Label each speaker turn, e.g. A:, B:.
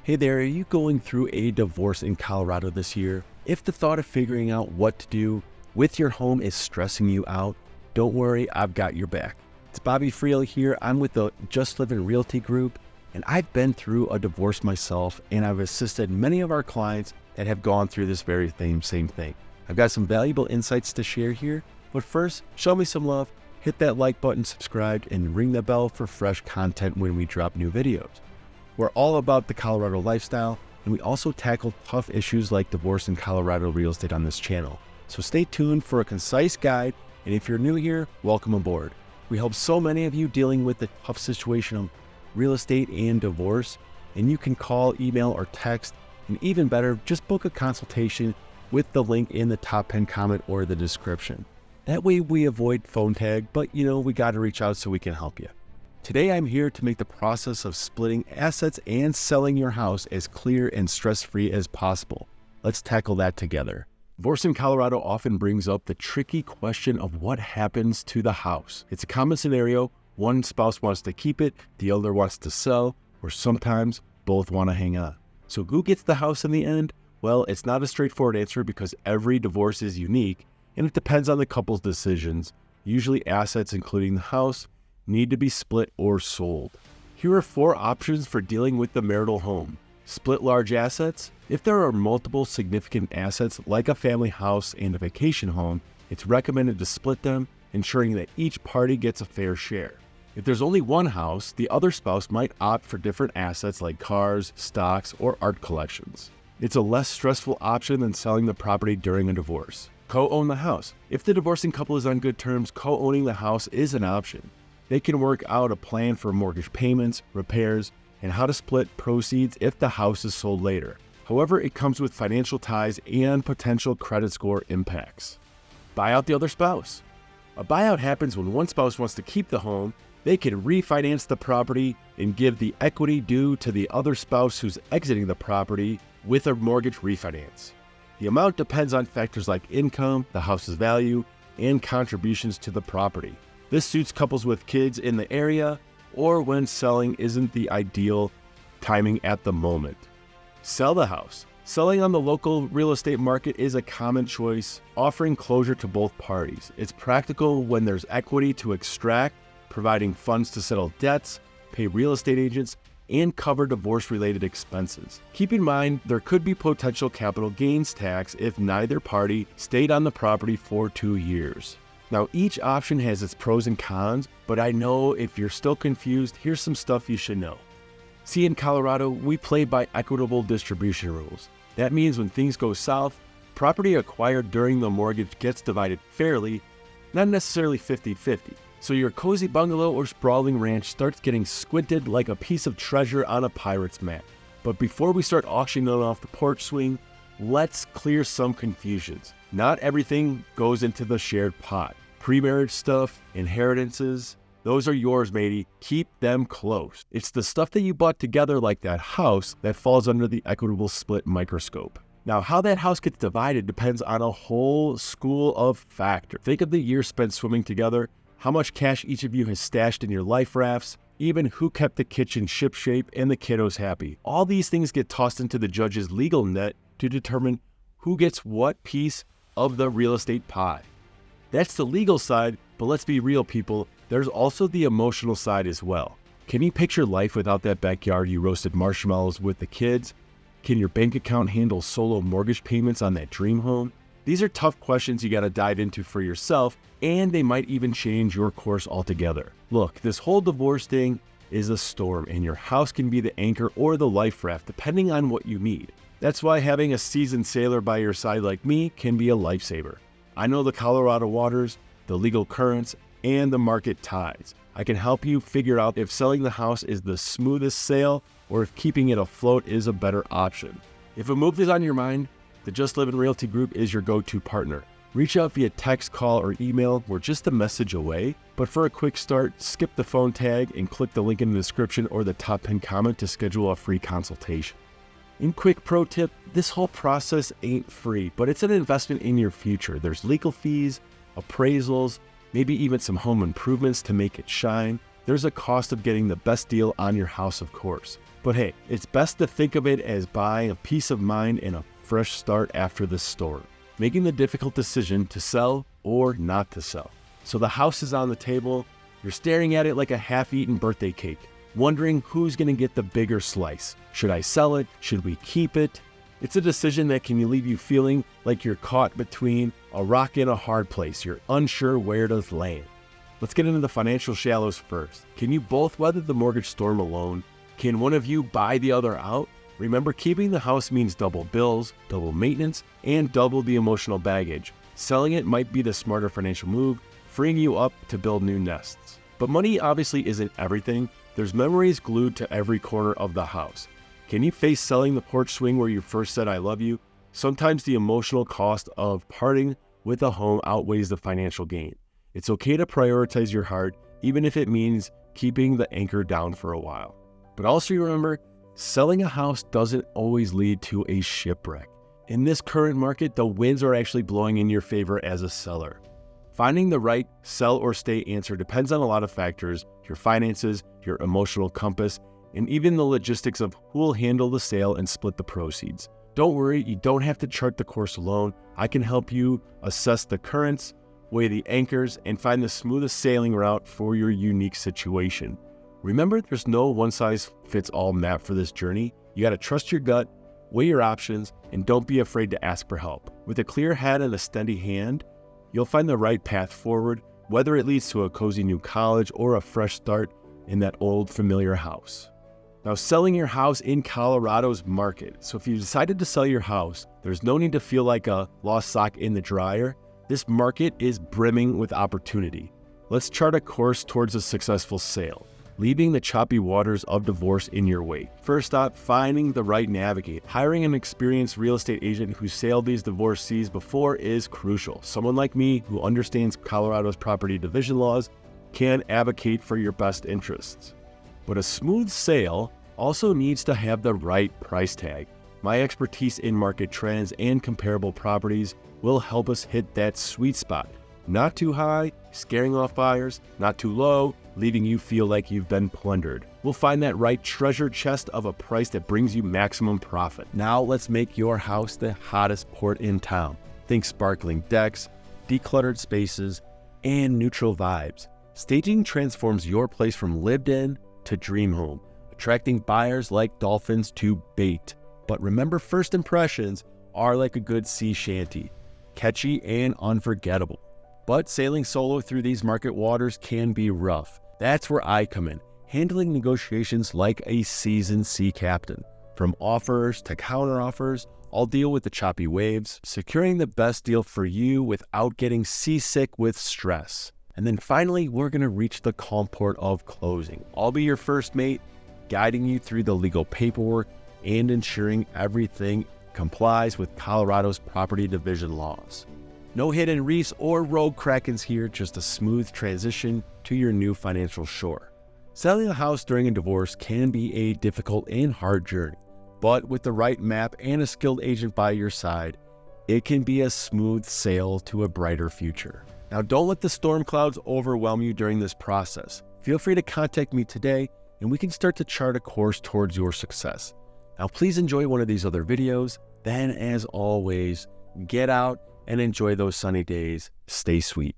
A: Hey there, are you going through a divorce in Colorado this year? If the thought of figuring out what to do with your home is stressing you out, don't worry, I've got your back. It's Bobby Friel here. I'm with the Just Living Realty Group, and I've been through a divorce myself, and I've assisted many of our clients that have gone through this very same thing. I've got some valuable insights to share here, but first, show me some love, hit that like button, subscribe, and ring the bell for fresh content when we drop new videos. We're all about the Colorado lifestyle, and we also tackle tough issues like divorce in Colorado real estate on this channel. So stay tuned for a concise guide, and if you're new here, welcome aboard. We help so many of you dealing with the tough situation of real estate and divorce, and you can call, email, or text, and even better, just book a consultation with the link in the top pinned comment or the description. That way we avoid phone tag, but we got to reach out so we can help you. Today, I'm here to make the process of splitting assets and selling your house as clear and stress-free as possible. Let's tackle that together. Divorce in Colorado often brings up the tricky question of what happens to the house. It's a common scenario. One spouse wants to keep it, the other wants to sell, or sometimes both want to hang on. So who gets the house in the end? Well, it's not a straightforward answer because every divorce is unique, and it depends on the couple's decisions. Usually assets, including the house, need to be split or sold. Here are 4 options for dealing with the marital home. Split large assets. If there are multiple significant assets like a family house and a vacation home, it's recommended to split them, ensuring that each party gets a fair share. If there's only one house, the other spouse might opt for different assets like cars, stocks, or art collections. It's a less stressful option than selling the property during a divorce. Co-own the house. If the divorcing couple is on good terms, co-owning the house is an option. They can work out a plan for mortgage payments, repairs, and how to split proceeds if the house is sold later. However, it comes with financial ties and potential credit score impacts. Buy out the other spouse. A buyout happens when one spouse wants to keep the home. They can refinance the property and give the equity due to the other spouse who's exiting the property with a mortgage refinance. The amount depends on factors like income, the house's value, and contributions to the property. This suits couples with kids in the area or when selling isn't the ideal timing at the moment. Sell the house. Selling on the local real estate market is a common choice, offering closure to both parties. It's practical when there's equity to extract, providing funds to settle debts, pay real estate agents, and cover divorce-related expenses. Keep in mind, there could be potential capital gains tax if neither party stayed on the property for 2 years. Now, each option has its pros and cons, but I know if you're still confused, here's some stuff you should know. See, in Colorado, we play by equitable distribution rules. That means when things go south, property acquired during the mortgage gets divided fairly, not necessarily 50-50. So your cozy bungalow or sprawling ranch starts getting squinted like a piece of treasure on a pirate's map. But before we start auctioning it off the porch swing, let's clear some confusions. Not everything goes into the shared pot. Pre-marriage stuff, inheritances, those are yours, matey. Keep them close. It's the stuff that you bought together like that house that falls under the equitable split microscope. Now, how that house gets divided depends on a whole school of factors. Think of the years spent swimming together, how much cash each of you has stashed in your life rafts, even who kept the kitchen shipshape and the kiddos happy. All these things get tossed into the judge's legal net to determine who gets what piece of the real estate pie. That's the legal side, but let's be real, people. There's also the emotional side as well. Can you picture life without that backyard you roasted marshmallows with the kids? Can your bank account handle solo mortgage payments on that dream home? These are tough questions you gotta dive into for yourself, and they might even change your course altogether. Look, this whole divorce thing is a storm, and your house can be the anchor or the life raft, depending on what you need. That's why having a seasoned sailor by your side like me can be a lifesaver. I know the Colorado waters, the legal currents, and the market tides. I can help you figure out if selling the house is the smoothest sail or if keeping it afloat is a better option. If a move is on your mind, the Just Living Realty Group is your go-to partner. Reach out via text, call, or email. We're just a message away. But for a quick start, skip the phone tag and click the link in the description or the top pinned comment to schedule a free consultation. In quick pro tip, this whole process ain't free, but it's an investment in your future. There's legal fees, appraisals, maybe even some home improvements to make it shine. There's a cost of getting the best deal on your house, of course. But hey, it's best to think of it as buying a peace of mind and a fresh start after the storm, making the difficult decision to sell or not to sell. So the house is on the table, you're staring at it like a half-eaten birthday cake, wondering who's going to get the bigger slice. Should I sell it? Should we keep it? It's a decision that can leave you feeling like you're caught between a rock and a hard place. You're unsure where to land. Let's get into the financial shallows first. Can you both weather the mortgage storm alone? Can one of you buy the other out? Remember, keeping the house means double bills, double maintenance, and double the emotional baggage. Selling it might be the smarter financial move, freeing you up to build new nests. But money obviously isn't everything. There's memories glued to every corner of the house. Can you face selling the porch swing where you first said I love you? Sometimes the emotional cost of parting with a home outweighs the financial gain. It's okay to prioritize your heart, even if it means keeping the anchor down for a while. But also remember, selling a house doesn't always lead to a shipwreck. In this current market, the winds are actually blowing in your favor as a seller. Finding the right sell or stay answer depends on a lot of factors: your finances, your emotional compass, and even the logistics of who will handle the sale and split the proceeds. Don't worry, you don't have to chart the course alone. I can help you assess the currents, weigh the anchors, and find the smoothest sailing route for your unique situation. Remember, there's no one-size-fits-all map for this journey. You gotta trust your gut, weigh your options, and don't be afraid to ask for help. With a clear head and a steady hand, you'll find the right path forward, whether it leads to a cozy new college or a fresh start in that old familiar house. Now, selling your house in Colorado's market. So if you decided to sell your house, there's no need to feel like a lost sock in the dryer. This market is brimming with opportunity. Let's chart a course towards a successful sale, leaving the choppy waters of divorce in your wake. First up, finding the right navigator. Hiring an experienced real estate agent who sailed these divorce seas before is crucial. Someone like me who understands Colorado's property division laws can advocate for your best interests. But a smooth sale also needs to have the right price tag. My expertise in market trends and comparable properties will help us hit that sweet spot. Not too high, scaring off buyers, not too low, leaving you feel like you've been plundered. We'll find that right treasure chest of a price that brings you maximum profit. Now let's make your house the hottest port in town. Think sparkling decks, decluttered spaces, and neutral vibes. Staging transforms your place from lived in to dream home, attracting buyers like dolphins to bait. But remember, first impressions are like a good sea shanty, catchy and unforgettable. But sailing solo through these market waters can be rough. That's where I come in, handling negotiations like a seasoned sea captain. From offers to counteroffers, I'll deal with the choppy waves, securing the best deal for you without getting seasick with stress. And then finally, we're going to reach the calm port of closing. I'll be your first mate, guiding you through the legal paperwork and ensuring everything complies with Colorado's property division laws. No hidden reefs or rogue krakens here, just a smooth transition to your new financial shore. Selling a house during a divorce can be a difficult and hard journey, but with the right map and a skilled agent by your side, it can be a smooth sail to a brighter future. Now, don't let the storm clouds overwhelm you during this process. Feel free to contact me today, and we can start to chart a course towards your success. Now, please enjoy one of these other videos. Then, as always, get out and enjoy those sunny days. Stay sweet.